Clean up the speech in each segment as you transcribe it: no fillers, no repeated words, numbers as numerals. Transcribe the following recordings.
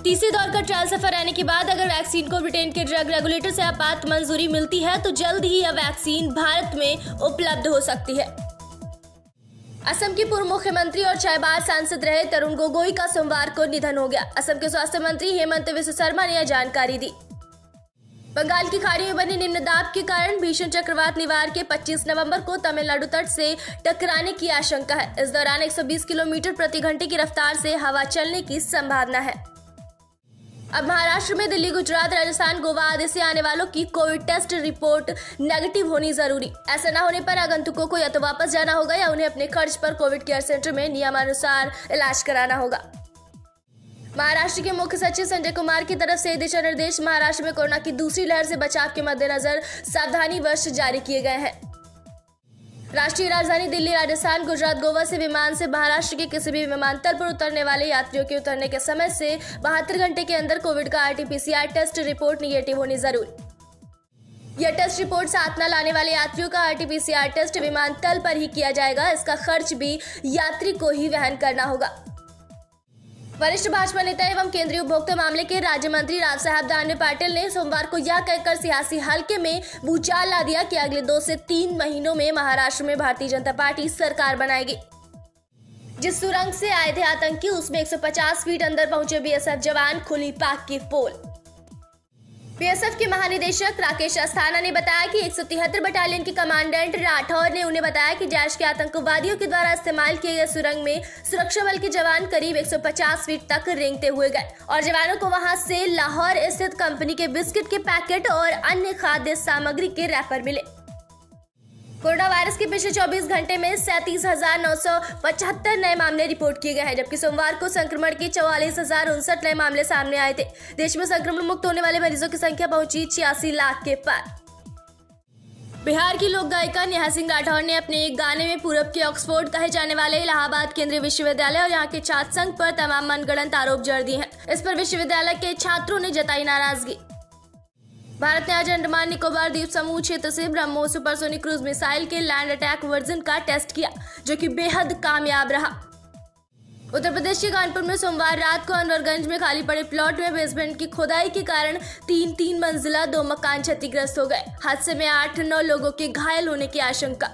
तीसरे दौर का ट्रायल सफर रहने के बाद अगर वैक्सीन को ब्रिटेन के ड्रग रेगुलेटर से आपात मंजूरी मिलती है तो जल्द ही यह वैक्सीन भारत में उपलब्ध हो सकती है। असम के पूर्व मुख्यमंत्री और 6 बार सांसद रहे तरुण गोगोई का सोमवार को निधन हो गया। असम के स्वास्थ्य मंत्री हेमंत विश्व शर्मा ने यह जानकारी दी। बंगाल की खाड़ी में बनी निम्न दाब के कारण भीषण चक्रवात निवार के 25 नवंबर को तमिलनाडु तट से टकराने की आशंका है। इस दौरान 120 किलोमीटर प्रति घंटे की रफ्तार से हवा चलने की संभावना है। अब महाराष्ट्र में दिल्ली, गुजरात, राजस्थान, गोवा आदि से आने वालों की कोविड टेस्ट रिपोर्ट नेगेटिव होनी जरूरी। ऐसा न होने पर आगंतुकों को या तो वापस जाना होगा या उन्हें अपने खर्च पर कोविड केयर सेंटर में नियमानुसार इलाज कराना होगा। महाराष्ट्र के मुख्य सचिव संजय कुमार की तरफ से दिशा निर्देश महाराष्ट्र में कोरोना की दूसरी लहर से बचाव के मद्देनजर सावधानीवश जारी किए गए हैं। राष्ट्रीय राजधानी दिल्ली, राजस्थान, गुजरात, गोवा से विमान से महाराष्ट्र के किसी भी विमानतल पर उतरने वाले यात्रियों के उतरने के समय से 72 घंटे के अंदर कोविड का RT-PCR टेस्ट रिपोर्ट निगेटिव होनी जरूरी। यह टेस्ट रिपोर्ट साथ न लाने वाले यात्रियों का RT-PCR टेस्ट विमानतल पर ही किया जाएगा। इसका खर्च भी यात्री को ही वहन करना होगा। वरिष्ठ भाजपा नेता एवं केंद्रीय उपभोक्ता मामले के राज्य मंत्री राव साहब दानवे पाटिल ने सोमवार को यह कहकर सियासी हलके में भूचाल ला दिया कि अगले 2 से 3 महीनों में महाराष्ट्र में भारतीय जनता पार्टी सरकार बनाएगी। जिस सुरंग से आए थे आतंकी उसमें 150 फीट अंदर पहुंचे BSF जवान, खुली पाक की पोल। BSF के महानिदेशक राकेश अस्थाना ने बताया कि 173 बटालियन के कमांडेंट राठौर ने उन्हें बताया कि जैश के आतंकवादियों के द्वारा इस्तेमाल किए गए सुरंग में सुरक्षा बल के जवान करीब 150 फीट तक रेंगते हुए गए और जवानों को वहां से लाहौर स्थित कंपनी के बिस्किट के पैकेट और अन्य खाद्य सामग्री के रैपर मिले। कोरोना वायरस के पिछले 24 घंटे में 37,975 नए मामले रिपोर्ट किए गए हैं, जबकि सोमवार को संक्रमण के 44,059 नए मामले सामने आए थे। देश में संक्रमण मुक्त होने वाले मरीजों की संख्या पहुंची 86 लाख के पार। बिहार की लोक गायिका नेहा सिंह राठौर ने अपने एक गाने में पूरब के ऑक्सफोर्ड कहे जाने वाले इलाहाबाद केंद्रीय विश्वविद्यालय और यहाँ के छात्र संघ पर तमाम मनगढ़ंत आरोप जड़ दिए हैं। इस पर विश्वविद्यालय के छात्रों ने जताई नाराजगी। भारत ने आज अंडमान निकोबार द्वीप समूह क्षेत्र से ब्रह्मोस सुपरसोनिक क्रूज मिसाइल के लैंड अटैक वर्जन का टेस्ट किया, जो कि बेहद कामयाब रहा। उत्तर प्रदेश के कानपुर में सोमवार रात को अनवरगंज में खाली पड़े प्लॉट में बेसमेंट की खुदाई के कारण 3 मंजिला 2 मकान क्षतिग्रस्त हो गए। हादसे में 8-9 लोगों के घायल होने की आशंका।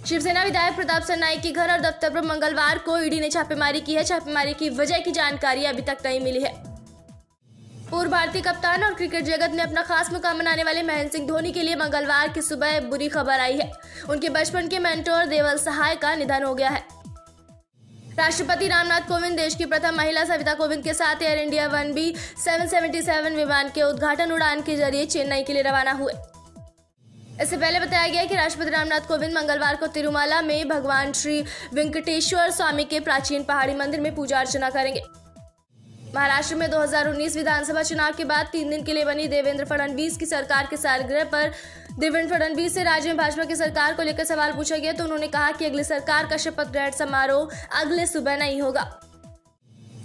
शिवसेना विधायक प्रताप सरनाईक के घर और दफ्तर पर मंगलवार को ईडी ने छापेमारी की है। छापेमारी की वजह की जानकारी अभी तक नहीं मिली है। पूर्व भारतीय कप्तान और क्रिकेट जगत में अपना खास मुकाम बनाने वाले महेंद्र सिंह धोनी के लिए मंगलवार की सुबह बुरी खबर आई है। उनके बचपन के मेंटोर देवल सहाय का निधन हो गया है। राष्ट्रपति रामनाथ कोविंद देश की प्रथम महिला सविता कोविंद के साथ एयर इंडिया 1B 777 विमान के उद्घाटन उड़ान के जरिए चेन्नई के लिए रवाना हुए। इससे पहले बताया गया कि राष्ट्रपति रामनाथ कोविंद मंगलवार को तिरुमला में भगवान श्री वेंकटेश्वर स्वामी के प्राचीन पहाड़ी मंदिर में पूजा अर्चना करेंगे। महाराष्ट्र में 2019 विधानसभा चुनाव के बाद 3 दिन के लिए बनी देवेंद्र फडणवीस की सरकार के सालगिरह पर देवेंद्र फडणवीस से राज्य में भाजपा की सरकार को लेकर सवाल पूछा गया तो उन्होंने कहा कि अगली सरकार का शपथ ग्रहण समारोह अगले सुबह नहीं होगा।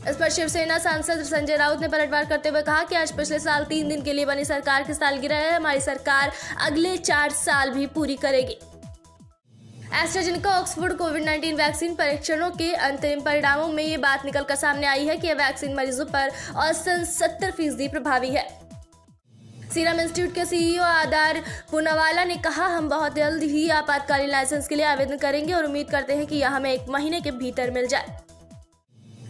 इस पर शिवसेना सांसद संजय राउत ने पलटवार करते हुए कहा कि आज पिछले साल 3 दिन के लिए बनी सरकार की सालगिरह है। हमारी सरकार अगले 4 साल भी पूरी करेगी। एस्ट्राजेनेका ऑक्सफोर्ड कोविड-19 वैक्सीन परीक्षणों के अंतरिम परिणामों में ये बात निकलकर सामने आई है कि यह वैक्सीन मरीजों पर औसतन 70% प्रभावी है। सीरम इंस्टीट्यूट के CEO आदार पूनावाला ने कहा, हम बहुत जल्द ही आपातकालीन लाइसेंस के लिए आवेदन करेंगे और उम्मीद करते हैं कि यह हमें 1 महीने के भीतर मिल जाए।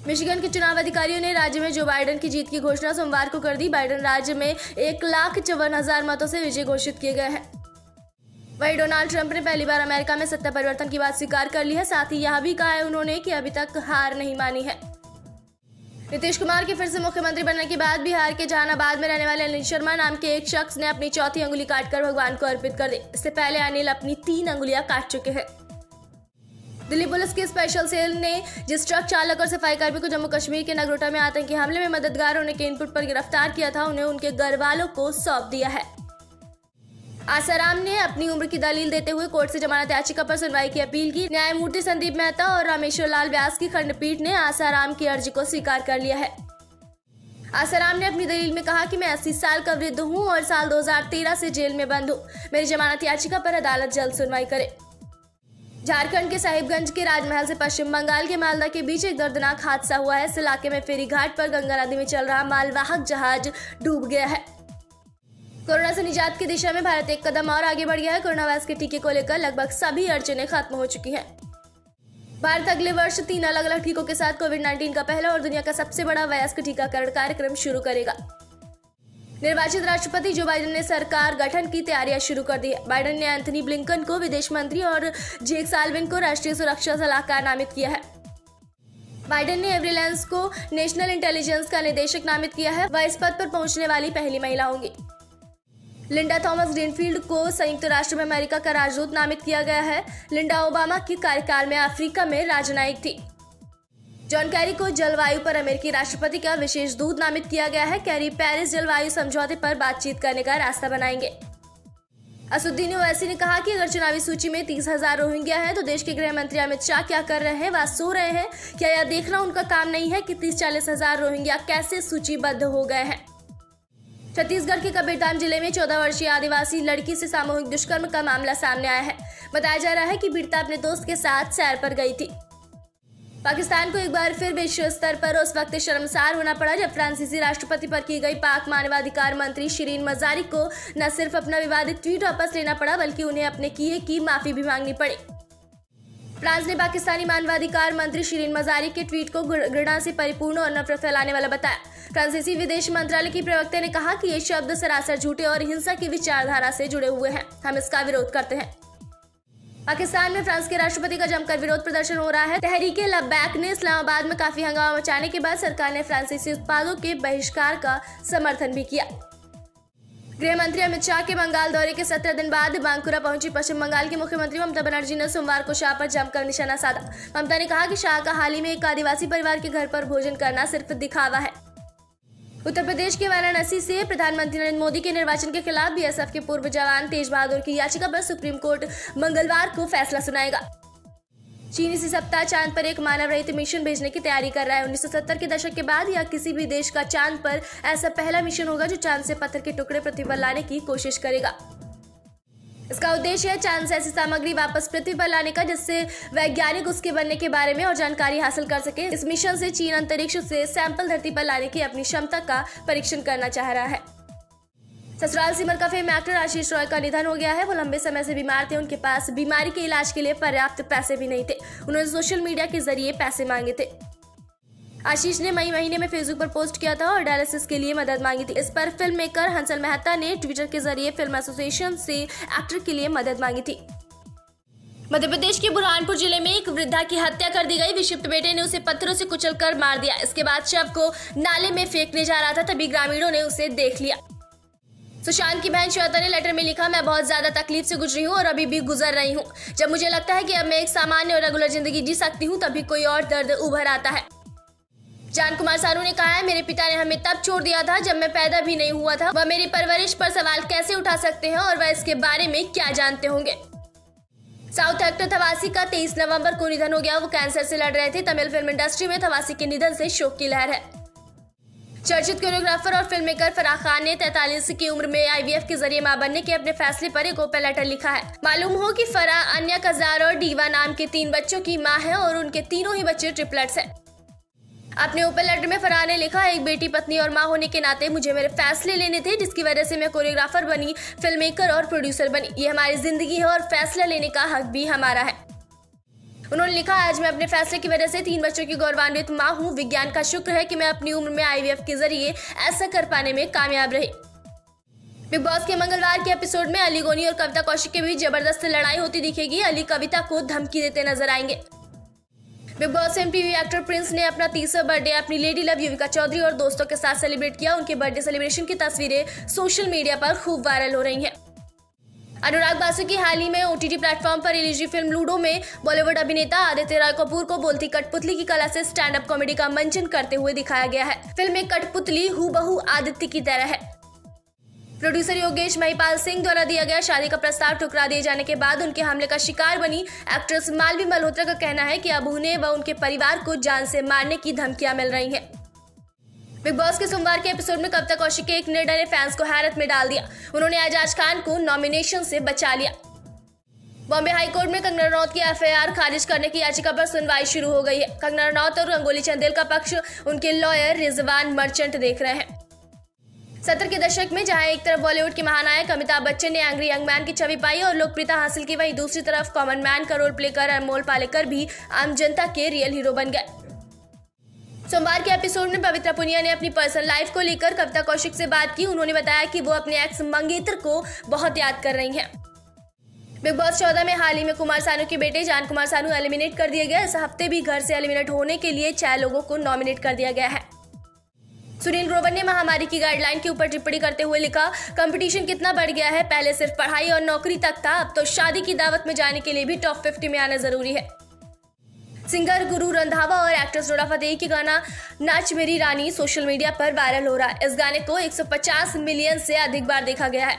मिशिगन के चुनाव अधिकारियों ने राज्य में जो बाइडेन की जीत की घोषणा सोमवार को कर दी। बाइडेन राज्य में 1,54,000 मतों से विजय घोषित किए गए हैं। वहीं डोनाल्ड ट्रंप ने पहली बार अमेरिका में सत्ता परिवर्तन की बात स्वीकार कर ली है। साथ ही यह भी कहा है उन्होंने कि अभी तक हार नहीं मानी है। नीतीश कुमार के फिर से मुख्यमंत्री बनने के बाद बिहार के जहानाबाद में रहने वाले अनिल शर्मा नाम के एक शख्स ने अपनी चौथी अंगुली काटकर भगवान को अर्पित कर दी। इससे पहले अनिल अपनी 3 अंगुलियां काट चुके हैं। दिल्ली पुलिस की स्पेशल सेल ने जिस ट्रक चालक और सफाई कर्मी को जम्मू कश्मीर के नगरोटा में आतंकी हमले में मददगार होने के इनपुट पर गिरफ्तार किया था, उन्हें उनके घर वालों को सौंप दिया है। आसाराम ने अपनी उम्र की दलील देते हुए कोर्ट से जमानत याचिका पर सुनवाई की अपील की। न्यायमूर्ति संदीप मेहता और रामेश्वर लाल व्यास की खंडपीठ ने आसाराम की अर्जी को स्वीकार कर लिया है। आसाराम ने अपनी दलील में कहा कि मैं 80 साल का वृद्ध हूं और साल 2013 से जेल में बंद हूं। मेरी जमानत याचिका पर अदालत जल्द सुनवाई करे। झारखंड के साहिबगंज के राजमहल से पश्चिम बंगाल के मालदा के बीच एक दर्दनाक हादसा हुआ है। इस इलाके में फेरी घाट पर गंगा नदी में चल रहा मालवाहक जहाज डूब गया है। कोरोना से निजात की दिशा में भारत एक कदम और आगे बढ़ गया है। कोरोना वायरस के टीके को लेकर लगभग सभी अड़चनें खत्म हो चुकी हैं। भारत अगले वर्ष 3 अलग अलग टीकों के साथ कोविड-19 का पहला और दुनिया का सबसे बड़ा वयस्क टीकाकरण कार्यक्रम शुरू करेगा। निर्वाचित राष्ट्रपति जो बाइडेन ने सरकार गठन की तैयारियां शुरू कर दी है। बाइडेन ने एंथनी ब्लिंकन को विदेश मंत्री और जेक साल्विन को राष्ट्रीय सुरक्षा सलाहकार नामित किया है। बाइडेन ने एवरी लैंस को नेशनल इंटेलिजेंस का निदेशक नामित किया है। वह इस पद पर पहुंचने वाली पहली महिला होंगी। लिंडा थॉमस ग्रीनफील्ड को संयुक्त राष्ट्र में अमेरिका का राजदूत नामित किया गया है। लिंडा ओबामा के कार्यकाल में अफ्रीका में राजनयिक थी। जॉन कैरी को जलवायु पर अमेरिकी राष्ट्रपति का विशेष दूत नामित किया गया है। कैरी पेरिस जलवायु समझौते पर बातचीत करने का रास्ता बनाएंगे। असदुद्दीन ओवैसी ने कहा कि अगर चुनावी सूची में 30,000 रोहिंग्या हैं तो देश के गृह मंत्री अमित शाह क्या कर रहे हैं? वह सो रहे हैं क्या? यह देखना उनका काम नहीं है कि 30-40 हजार रोहिंग्या कैसे सूचीबद्ध हो गए हैं। छत्तीसगढ़ के कबीरधाम जिले में 14 वर्षीय आदिवासी लड़की से सामूहिक दुष्कर्म का मामला सामने आया है। बताया जा रहा है कि पीड़िता अपने दोस्त के साथ सैर पर गई थी। पाकिस्तान को एक बार फिर विश्व स्तर पर उस वक्त शर्मसार होना पड़ा जब फ्रांसीसी राष्ट्रपति पर की गई पाक मानवाधिकार मंत्री शिरीन मजारी को न सिर्फ अपना विवादित ट्वीट वापस लेना पड़ा बल्कि उन्हें अपने किए की माफी भी मांगनी पड़ी। फ्रांस ने पाकिस्तानी मानवाधिकार मंत्री शिरीन मजारी के ट्वीट को घृणा से परिपूर्ण और नफरत फैलाने वाला बताया। फ्रांसीसी विदेश मंत्रालय की प्रवक्ता ने कहा कि ये शब्द सरासर झूठे और हिंसा की विचारधारा से जुड़े हुए हैं। हम इसका विरोध करते हैं। पाकिस्तान में फ्रांस के राष्ट्रपति का जमकर विरोध प्रदर्शन हो रहा है। तहरीके लब्बैक ने इस्लामाबाद में काफी हंगामा मचाने के बाद सरकार ने फ्रांसीसी उत्पादों के बहिष्कार का समर्थन भी किया। गृह मंत्री अमित शाह के बंगाल दौरे के 17 दिन बाद बांकुरा पहुंची पश्चिम बंगाल की मुख्यमंत्री ममता बनर्जी ने सोमवार को शाह पर जमकर निशाना साधा। ममता ने कहा कि शाह का हाल ही में एक आदिवासी परिवार के घर पर भोजन करना सिर्फ दिखावा है। उत्तर प्रदेश के वाराणसी से प्रधानमंत्री नरेंद्र मोदी के निर्वाचन के खिलाफ बीएसएफ के पूर्व जवान तेज बहादुर की याचिका पर सुप्रीम कोर्ट मंगलवार को फैसला सुनाएगा। चीन इसी सप्ताह चांद पर एक मानव रहित मिशन भेजने की तैयारी कर रहा है। 1970 के दशक के बाद यह किसी भी देश का चांद पर ऐसा पहला मिशन होगा जो चांद से पत्थर के टुकड़े पृथ्वी पर लाने की कोशिश करेगा। इसका उद्देश्य है चांद से ऐसी सामग्री वापस पृथ्वी पर लाने का जिससे वैज्ञानिक उसके बनने के बारे में और जानकारी हासिल कर सके। इस मिशन से चीन अंतरिक्ष से सैंपल धरती पर लाने की अपनी क्षमता का परीक्षण करना चाह रहा है। ससुराल सिमर का फेम एक्टर आशीष रॉय का निधन हो गया है। वो लंबे समय से बीमार थे। उनके पास बीमारी के इलाज के लिए पर्याप्त पैसे भी नहीं थे। उन्होंने सोशल मीडिया के जरिए पैसे मांगे थे। आशीष ने मई महीने में फेसबुक पर पोस्ट किया था और डायलिसिस के लिए मदद मांगी थी। इस पर फिल्म मेकर हंसल मेहता ने ट्विटर के जरिए फिल्म एसोसिएशन से एक्टर के लिए मदद मांगी थी। मध्य प्रदेश के बुरहानपुर जिले में एक वृद्धा की हत्या कर दी गई। विक्षिप्त बेटे ने उसे पत्थरों से कुचलकर मार दिया। इसके बाद शव को नाले में फेंकने जा रहा था, तभी ग्रामीणों ने उसे देख लिया। सुशांत की बहन श्वेता ने लेटर में लिखा, मैं बहुत ज्यादा तकलीफ से गुजरी हूँ और अभी भी गुजर रही हूँ। जब मुझे लगता है कि अब मैं एक सामान्य और रेगुलर जिंदगी जी सकती हूँ तभी कोई और दर्द उभर आता है। जान कुमार सानू ने कहा है, मेरे पिता ने हमें तब छोड़ दिया था जब मैं पैदा भी नहीं हुआ था। वह मेरी परवरिश पर सवाल कैसे उठा सकते हैं और वह इसके बारे में क्या जानते होंगे। साउथ एक्टर थवासी का 23 नवंबर को निधन हो गया। वो कैंसर से लड़ रहे थे। तमिल फिल्म इंडस्ट्री में थवासी के निधन से शोक की लहर है। चर्चित कोरियोग्राफर और फिल्म मेकर फराह खान ने 43 की उम्र में आईवीएफ के जरिए मां बनने के अपने फैसले पर एक ओपन लेटर लिखा है। मालूम हो कि फराह अन्या कजार और डीवा नाम के 3 बच्चों की मां है और उनके तीनों ही बच्चे ट्रिपलेट्स हैं। अपने ओपन लेटर में फराह ने लिखा, एक बेटी, पत्नी और मां होने के नाते मुझे मेरे फैसले लेने थे जिसकी वजह से मैं कोरियोग्राफर बनी, फिल्म मेकर और प्रोड्यूसर बनी। ये हमारी जिंदगी है और फैसला लेने का हक भी हमारा है। उन्होंने लिखा, आज मैं अपने फैसले की वजह से 3 बच्चों की गौरवान्वित मां हूं। विज्ञान का शुक्र है कि मैं अपनी उम्र में आईवीएफ के जरिए ऐसा कर पाने में कामयाब रही। बिग बॉस के मंगलवार के एपिसोड में अली गोनी और कविता कौशिक के बीच जबरदस्त लड़ाई होती दिखेगी। अली कविता को धमकी देते नजर आएंगे। Big boss fame TV actor Prince ने अपना 30वां बर्थडे अपनी लेडी लव युविका चौधरी और दोस्तों के साथ सेलिब्रेट किया। उनके बर्थडे सेलिब्रेशन की तस्वीरें सोशल मीडिया पर खूब वायरल हो रही हैं। अनुराग बासु की हाल ही में ओटीटी प्लेटफॉर्म पर रिलीज फिल्म लूडो में बॉलीवुड अभिनेता आदित्य रॉय कपूर को बोलती कठपुतली की कला से स्टैंड अप कॉमेडी का मंचन करते हुए दिखाया गया है। फिल्म में कठपुतली हूबहू आदित्य की तरह है। प्रोड्यूसर योगेश महिपाल सिंह द्वारा दिया गया शादी का प्रस्ताव ठुकरा दिए जाने के बाद उनके हमले का शिकार बनी एक्ट्रेस मालवी मल्होत्रा का कहना है कि अब उन्हें व उनके परिवार को जान से मारने की धमकियां मिल रही हैं। बिग बॉस के सोमवार के एपिसोड में कविता कौशिक के एक निर्णय ने फैंस को हैरत में डाल दिया। उन्होंने एजाज खान को नॉमिनेशन से बचा लिया। बॉम्बे हाईकोर्ट में कंगना रनौत की एफआईआर खारिज करने की याचिका पर सुनवाई शुरू हो गई है। कंगना रनौत और रंगोली चंदेल का पक्ष उनके लॉयर रिजवान मर्चेंट देख रहे हैं। 70 के दशक में जहां एक तरफ बॉलीवुड के महानायक अमिताभ बच्चन ने एंग्री यंग मैन की छवि पाई और लोकप्रियता हासिल की, वहीं दूसरी तरफ कॉमन मैन का रोल प्ले कर अनमोल पालेकर भी आम जनता के रियल हीरो बन गए। सोमवार के एपिसोड में पवित्रा पुनिया ने अपनी पर्सनल लाइफ को लेकर कविता कौशिक से बात की। उन्होंने बताया कि वो अपने एक्स मंगेतर को बहुत याद कर रही हैं। बिग बॉस 14 में हाल ही में कुमार सानू के बेटे जान कुमार सानू एलिमिनेट कर दिए गए। इस हफ्ते भी घर से एलिमिनेट होने के लिए 6 लोगों को नॉमिनेट कर दिया गया है। सुनील ग्रोवर ने महामारी की गाइडलाइन के ऊपर टिप्पणी करते हुए लिखा, कंपटीशन कितना बढ़ गया है, पहले सिर्फ पढ़ाई और नौकरी तक था, अब तो शादी की दावत में जाने के लिए भी टॉप 50 में आना जरूरी है। सिंगर गुरु रंधावा और एक्ट्रेस नोरा फतेही की गाना नाच मेरी रानी सोशल मीडिया पर वायरल हो रहा है। इस गाने को 150 मिलियन से अधिक बार देखा गया है।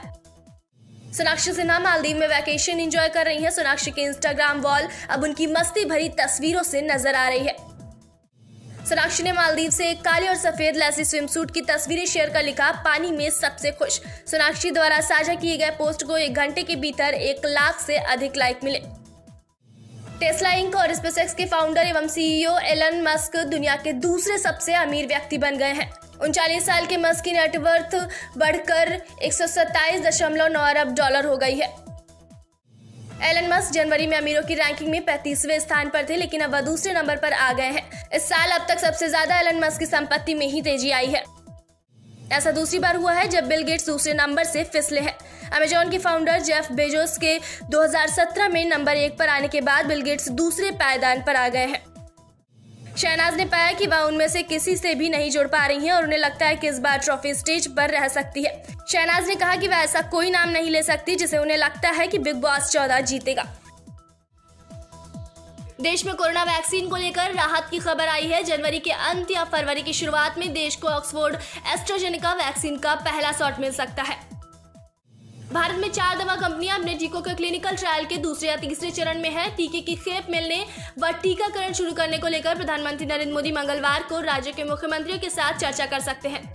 सोनाक्षी सिन्हा मालदीव में वैकेशन एंजॉय कर रही हैं। सोनाक्षी के इंस्टाग्राम वॉल अब उनकी मस्ती भरी तस्वीरों से नजर आ रही है। सोनाक्षी ने मालदीव से एक काले और सफेद लेसी स्विमसूट की तस्वीरें शेयर कर लिखा, पानी में सबसे खुश। सोनाक्षी द्वारा साझा किए गए पोस्ट को 1 घंटे के भीतर 1 लाख से अधिक लाइक मिले। टेस्ला इंक और स्पेसएक्स के फाउंडर एवं सीईओ एलन मस्क दुनिया के दूसरे सबसे अमीर व्यक्ति बन गए हैं। 39 साल के मस्क की नेटवर्थ बढ़कर 127.9 अरब डॉलर हो गई है। एलन मस्क जनवरी में अमीरों की रैंकिंग में 35वें स्थान पर थे, लेकिन अब वह दूसरे नंबर पर आ गए हैं। इस साल अब तक सबसे ज्यादा एलन मस्क की संपत्ति में ही तेजी आई है। ऐसा दूसरी बार हुआ है जब बिल गेट्स दूसरे नंबर से फिसले हैं। अमेजॉन के फाउंडर जेफ बेजोस के 2017 में नंबर 1 पर आने के बाद बिल गेट्स दूसरे पायदान पर आ गए हैं। शहनाज ने पाया कि वह उनमें से किसी से भी नहीं जुड़ पा रही हैं और उन्हें लगता है कि इस बार ट्रॉफी स्टेज पर रह सकती है। शहनाज ने कहा कि वह ऐसा कोई नाम नहीं ले सकती जिसे उन्हें लगता है कि बिग बॉस 14 जीतेगा। देश में कोरोना वैक्सीन को लेकर राहत की खबर आई है। जनवरी के अंत या फरवरी की शुरुआत में देश को ऑक्सफोर्ड एस्ट्राजेनेका वैक्सीन का पहला शॉट मिल सकता है। भारत में 4 दवा कंपनियां अपने टीकों के क्लिनिकल ट्रायल के दूसरे या तीसरे चरण में है। टीके की खेप मिलने व टीकाकरण शुरू करने को लेकर प्रधानमंत्री नरेंद्र मोदी मंगलवार को राज्य के मुख्यमंत्रियों के साथ चर्चा कर सकते हैं।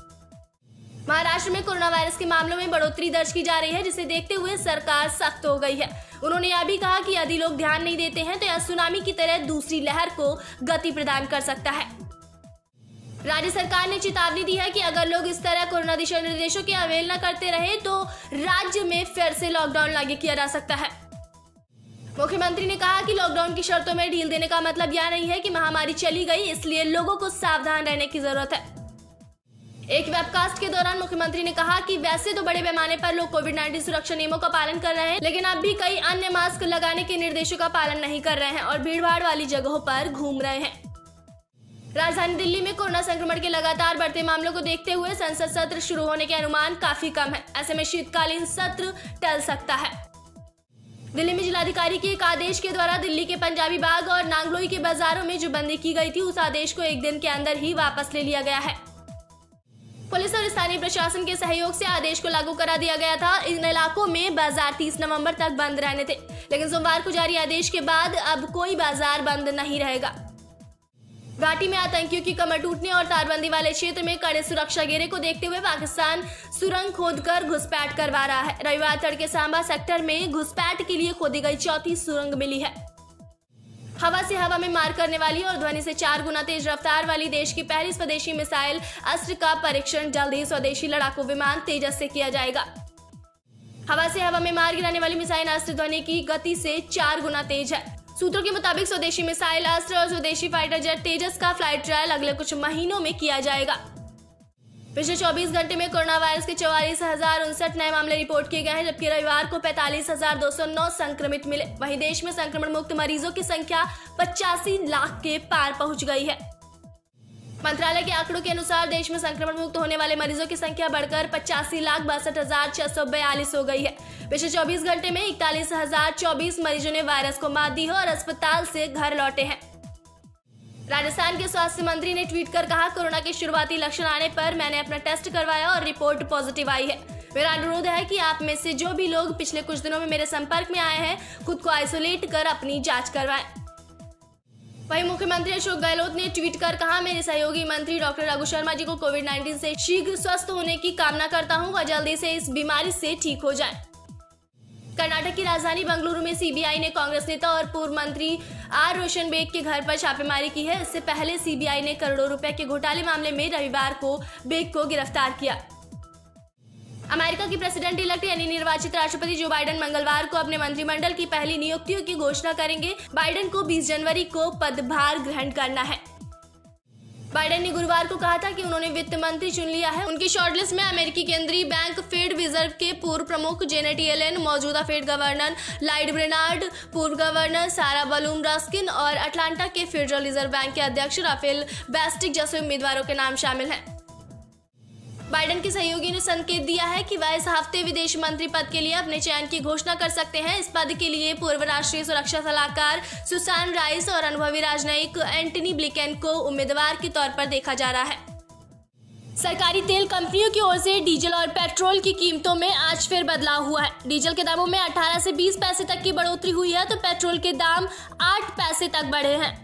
महाराष्ट्र में कोरोना वायरस के मामलों में बढ़ोतरी दर्ज की जा रही है, जिसे देखते हुए सरकार सख्त हो गई है। उन्होंने यह भी कहा कि यदि लोग ध्यान नहीं देते हैं तो यह सुनामी की तरह दूसरी लहर को गति प्रदान कर सकता है। राज्य सरकार ने चेतावनी दी है कि अगर लोग इस तरह कोरोना दिशा निर्देशों की अवहेलना करते रहे तो राज्य में फिर से लॉकडाउन लागू किया जा सकता है। मुख्यमंत्री ने कहा कि लॉकडाउन की शर्तों में ढील देने का मतलब यह नहीं है कि महामारी चली गई, इसलिए लोगों को सावधान रहने की जरूरत है। एक वेबकास्ट के दौरान मुख्यमंत्री ने कहा कि वैसे तो बड़े पैमाने पर लोग कोविड-19 सुरक्षा नियमों का पालन कर रहे हैं, लेकिन अब भी कई अन्य मास्क लगाने के निर्देशों का पालन नहीं कर रहे हैं और भीड़भाड़ वाली जगहों पर घूम रहे हैं। राजधानी दिल्ली में कोरोना संक्रमण के लगातार बढ़ते मामलों को देखते हुए संसद सत्र शुरू होने के अनुमान काफी कम है। ऐसे में शीतकालीन सत्र टल सकता है। दिल्ली में जिलाधिकारी के एक आदेश के द्वारा दिल्ली के पंजाबी बाग और नांगलोई के बाजारों में जो बंदी की गई थी, उस आदेश को 1 दिन के अंदर ही वापस ले लिया गया है। पुलिस और स्थानीय प्रशासन के सहयोग से आदेश को लागू करा दिया गया था। इन इलाकों में बाजार 30 नवंबर तक बंद रहने थे, लेकिन सोमवार को जारी आदेश के बाद अब कोई बाजार बंद नहीं रहेगा। घाटी में आतंकियों की कमर टूटने और तारबंदी वाले क्षेत्र में कड़े सुरक्षा घेरे को देखते हुए पाकिस्तान सुरंग खोदकर घुसपैठ करवा रहा है। रविवार तड़के सांबा सेक्टर में घुसपैठ के लिए खोदी गई 4थी सुरंग मिली है। हवा से हवा में मार करने वाली और ध्वनि से 4 गुना तेज रफ्तार वाली देश की पहली स्वदेशी मिसाइल अस्त्र का परीक्षण जल्द ही स्वदेशी लड़ाकू विमान तेजस से किया जाएगा। हवा से हवा में मार गिराने वाली मिसाइल अस्त्र ध्वनि की गति से 4 गुना तेज है। सूत्रों के मुताबिक स्वदेशी मिसाइल अस्त्र और स्वदेशी फाइटर जेट तेजस का फ्लाइट ट्रायल अगले कुछ महीनों में किया जाएगा। पिछले 24 घंटे में कोरोना वायरस के 44,059 नए मामले रिपोर्ट किए गए हैं, जबकि रविवार को 45,209 संक्रमित मिले। वहीं देश में संक्रमण मुक्त मरीजों की संख्या 85 लाख के पार पहुंच गई है। मंत्रालय के आंकड़ों के अनुसार देश में संक्रमण मुक्त होने वाले मरीजों की संख्या बढ़कर 85,62,642 हो गई है। पिछले 24 घंटे में 41,024 मरीजों ने वायरस को मात दी है और अस्पताल से घर लौटे हैं। राजस्थान के स्वास्थ्य मंत्री ने ट्वीट कर कहा, कोरोना के शुरुआती लक्षण आने पर मैंने अपना टेस्ट करवाया और रिपोर्ट पॉजिटिव आई है। मेरा अनुरोध है कि आप में से जो भी लोग पिछले कुछ दिनों में मेरे संपर्क में आए हैं, खुद को आइसोलेट कर अपनी जांच करवाएं। वहीं मुख्यमंत्री अशोक गहलोत ने ट्वीट कर कहा, मेरे सहयोगी मंत्री डॉक्टर रघु शर्मा जी को कोविड-19 से शीघ्र स्वस्थ होने की कामना करता हूं, वह जल्दी से इस बीमारी से ठीक हो जाएं। कर्नाटक की राजधानी बेंगलुरु में सीबीआई ने कांग्रेस नेता और पूर्व मंत्री आर रोशन बेग के घर पर छापेमारी की है। इससे पहले सीबीआई ने करोड़ों रुपए के घोटाले मामले में रविवार को बेग को गिरफ्तार किया। अमेरिका की प्रेसिडेंट इलेक्ट यानी निर्वाचित राष्ट्रपति जो बाइडेन मंगलवार को अपने मंत्रिमंडल की पहली नियुक्तियों की घोषणा करेंगे। बाइडेन को 20 जनवरी को पदभार ग्रहण करना है। बाइडेन ने गुरुवार को कहा था कि उन्होंने वित्त मंत्री चुन लिया है। उनकी शॉर्टलिस्ट में अमेरिकी केंद्रीय बैंक फेड रिजर्व के पूर्व प्रमुख जेनेट येलेन, मौजूदा फेड गवर्नर लॉयड ब्रेनार्ड, पूर्व गवर्नर सारा बलून रस्किन और अटलांटा के फेडरल रिजर्व बैंक के अध्यक्ष राफेल बेस्टिक जैसे उम्मीदवारों के नाम शामिल हैं। बाइडेन के सहयोगी ने संकेत दिया है कि वह इस हफ्ते विदेश मंत्री पद के लिए अपने चयन की घोषणा कर सकते हैं। इस पद के लिए पूर्व राष्ट्रीय सुरक्षा सलाहकार सुसान राइस और अनुभवी राजनयिक एंटनी ब्लिंकन को उम्मीदवार के तौर पर देखा जा रहा है। सरकारी तेल कंपनियों की ओर से डीजल और पेट्रोल की कीमतों में आज फिर बदलाव हुआ है। डीजल के दामों में 18 से 20 पैसे तक की बढ़ोतरी हुई है तो पेट्रोल के दाम 8 पैसे तक बढ़े हैं।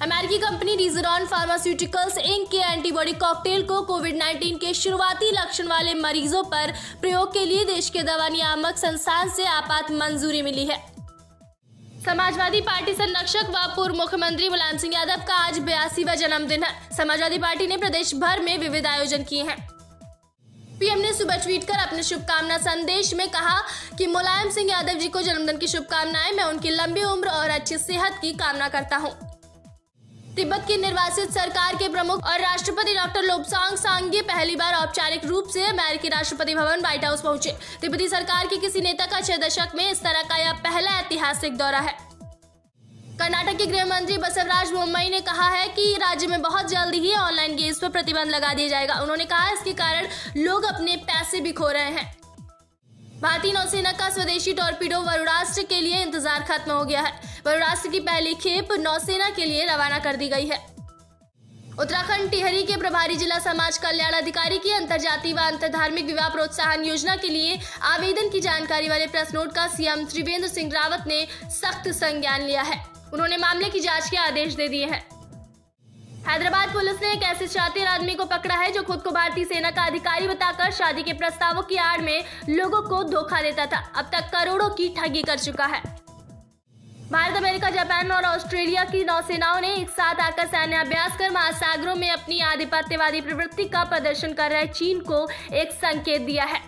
अमेरिकी कंपनी रिजरॉन फार्मास्यूटिकल्स इंक के एंटीबॉडी कॉकटेल को कोविड-19 के शुरुआती लक्षण वाले मरीजों पर प्रयोग के लिए देश के दवा नियामक संस्थान से आपात मंजूरी मिली है। समाजवादी पार्टी संरक्षक व पूर्व मुख्यमंत्री मुलायम सिंह यादव का आज 82वां जन्मदिन है। समाजवादी पार्टी ने प्रदेश भर में विविध आयोजन किए हैं। पीएम ने सुबह ट्वीट कर अपने शुभकामना संदेश में कहा कि मुलायम सिंह यादव जी को जन्मदिन की शुभकामनाएं। मैं उनकी लंबी उम्र और अच्छी सेहत की कामना करता हूं। तिब्बत की निर्वासित सरकार के प्रमुख और राष्ट्रपति डॉक्टर लोब्सांग सांगे पहली बार औपचारिक रूप से अमेरिकी राष्ट्रपति भवन व्हाइट हाउस पहुंचे। तिब्बती सरकार के किसी नेता का 6 दशक में इस तरह का यह पहला ऐतिहासिक दौरा है। कर्नाटक के गृह मंत्री बसवराज बोम्मई ने कहा है कि राज्य में बहुत जल्द ही ऑनलाइन गेम्स पर प्रतिबंध लगा दिया जाएगा। उन्होंने कहा इसके कारण लोग अपने पैसे भी खो रहे हैं। भारतीय नौसेना का स्वदेशी टॉर्पीडो वरुणास्त्र के लिए इंतजार खत्म हो गया है। वरुणास्त्र की पहली खेप नौसेना के लिए रवाना कर दी गई है। उत्तराखंड टिहरी के प्रभारी जिला समाज कल्याण अधिकारी की अंतरजातीय व अंतरधार्मिक विवाह प्रोत्साहन योजना के लिए आवेदन की जानकारी वाले प्रेस नोट का सीएम त्रिवेंद्र सिंह रावत ने सख्त संज्ञान लिया है। उन्होंने मामले की जांच के आदेश दे दिए हैं। हैदराबाद पुलिस ने एक ऐसे शातिर आदमी को पकड़ा है जो खुद को भारतीय सेना का अधिकारी बताकर शादी के प्रस्तावों की आड़ में लोगों को धोखा देता था। अब तक करोड़ों की ठगी कर चुका है। भारत, अमेरिका, जापान और ऑस्ट्रेलिया की नौसेनाओं ने एक साथ आकर सैन्य अभ्यास कर महासागरों में अपनी आधिपत्यवादी प्रवृत्ति का प्रदर्शन कर रहे चीन को एक संकेत दिया है।